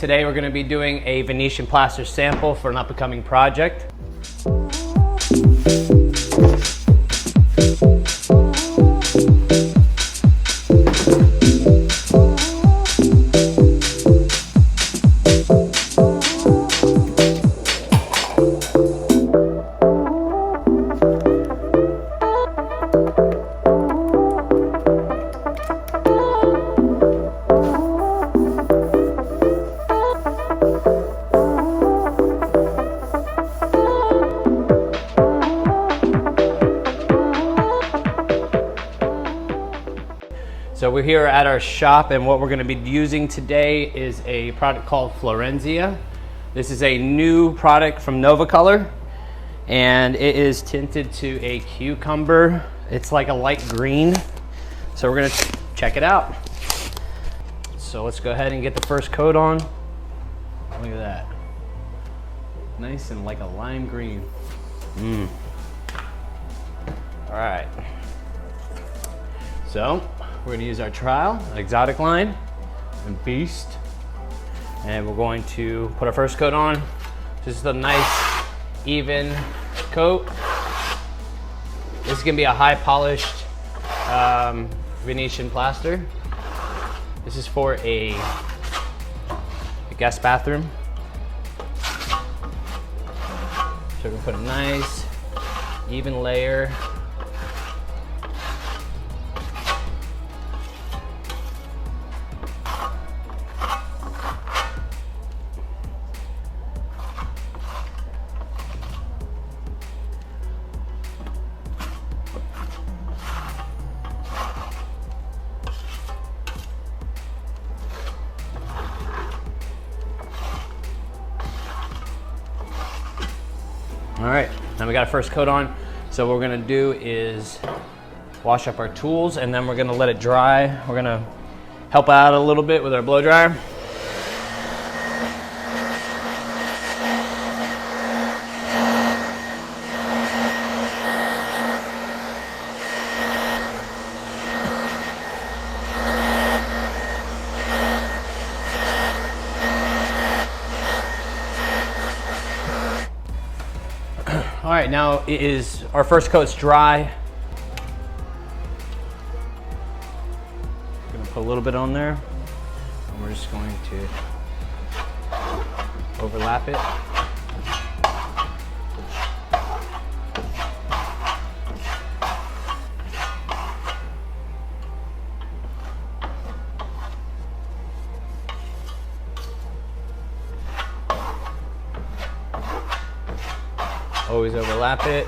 Today we're going to be doing a Venetian plaster sample for an up-and-coming project. So we're here at our shop, and what we're going to be using today is a product called Florenzia. This is a new product from Novacolor, and it is tinted to a cucumber. It's like a light green. So we're going to check it out. So let's go ahead and get the first coat on. Look at that. Nice and like a lime green. All right. So we're going to use our trial, exotic line, and beast. And we're going to put our first coat on. Just a nice, even coat. This is going to be a high polished Venetian plaster. This is for a guest bathroom. So we're going to put a nice, even layer. All right, now we got our first coat on. So what we're gonna do is wash up our tools, and then we're gonna let it dry. We're gonna help out a little bit with our blow dryer. All right, now it is our first coat's dry. I'm gonna put a little bit on there, and we're just going to overlap it. Always overlap it.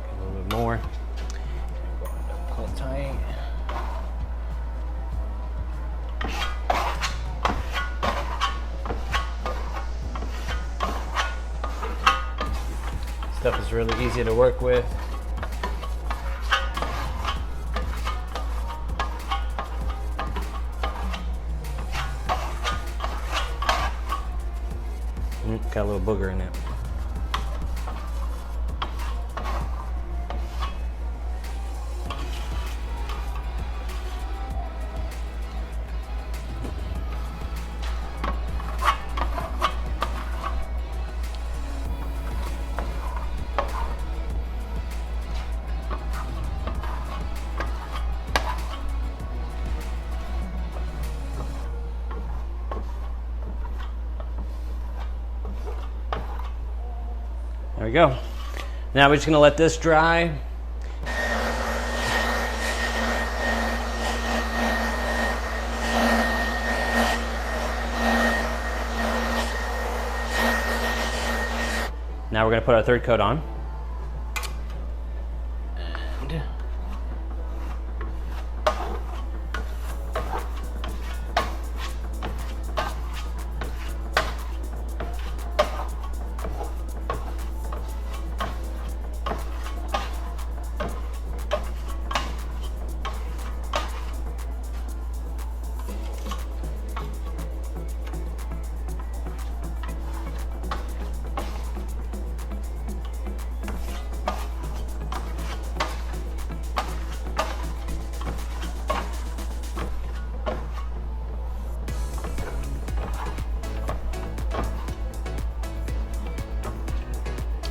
A little bit more. Pull it tight. Stuff is really easy to work with. Got a little booger in it. There we go. Now we're just gonna let this dry. Now we're gonna put our third coat on. And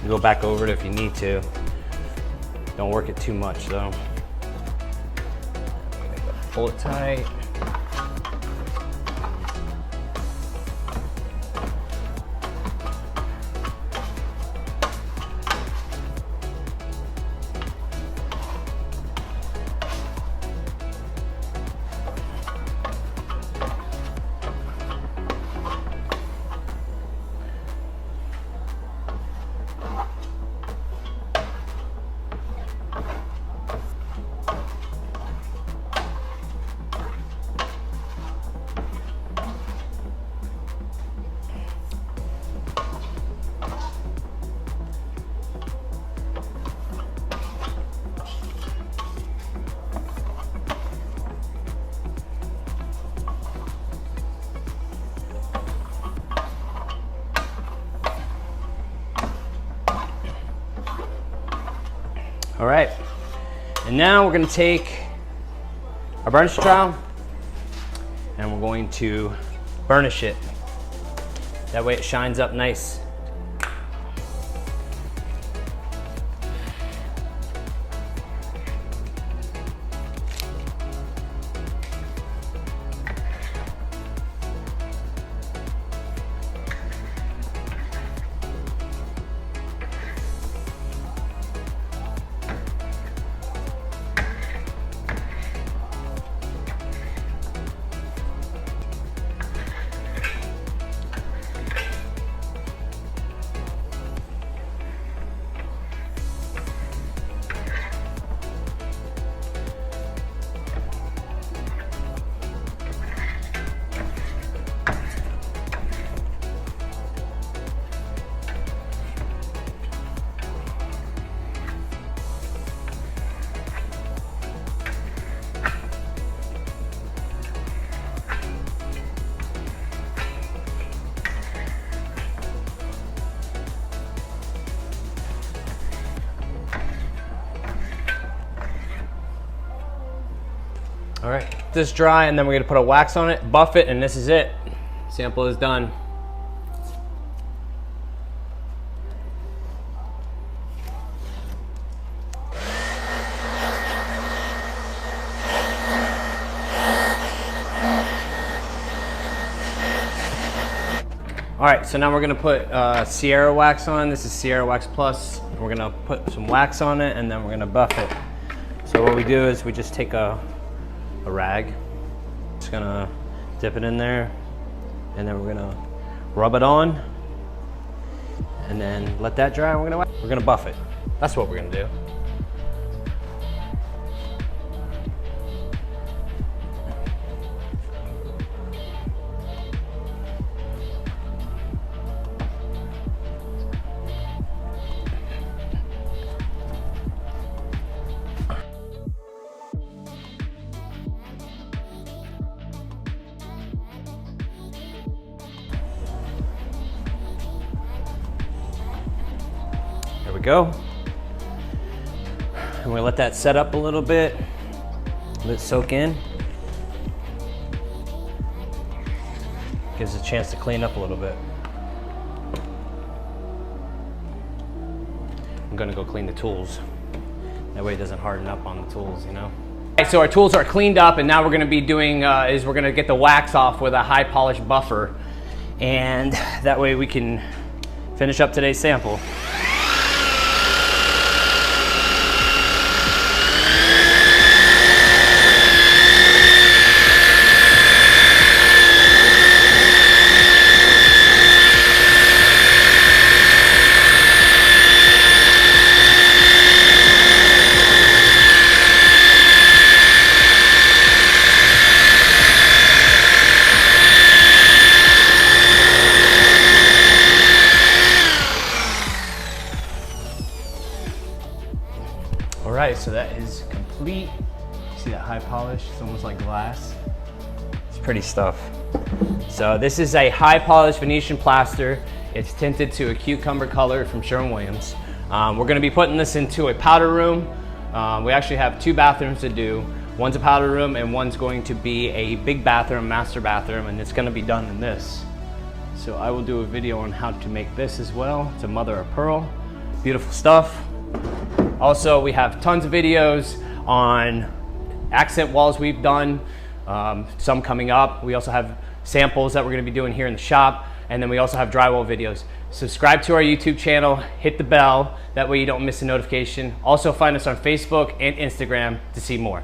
You go back over it if you need to. Don't work it too much though. Pull it tight. All right, and now we're gonna take our burnish trowel and we're going to burnish it. That way it shines up nice. All right, this dry, and then we're gonna put a wax on it, buff it, and this is it. Sample is done. All right, so now we're gonna put Sierra wax on. This is Sierra Wax Plus. We're gonna put some wax on it, and then we're gonna buff it. So what we do is we just take a rag, just gonna dip it in there, and then we're gonna rub it on, and then let that dry. We're gonna buff it. That's what we're gonna do. There we go. And we let that set up a little bit, let it soak in. Gives it a chance to clean up a little bit. I'm gonna go clean the tools. That way it doesn't harden up on the tools, you know? All right, so our tools are cleaned up, and now we're gonna be doing, we're gonna get the wax off with a high polish buffer. And that way we can finish up today's sample. All right, so that is complete. See that high polish? It's almost like glass. It's pretty stuff. So this is a high polish Venetian plaster. It's tinted to a cucumber color from Sherwin-Williams. We're gonna be putting this into a powder room. We actually have 2 bathrooms to do. One's a powder room and one's going to be a big bathroom, master bathroom, and it's gonna be done in this. So I will do a video on how to make this as well. It's a mother of pearl. Beautiful stuff. Also, we have tons of videos on accent walls we've done, some coming up. We also have samples that we're going to be doing here in the shop, and then we also have drywall videos. Subscribe to our YouTube channel, hit the bell, that way you don't miss a notification. Also find us on Facebook and Instagram to see more.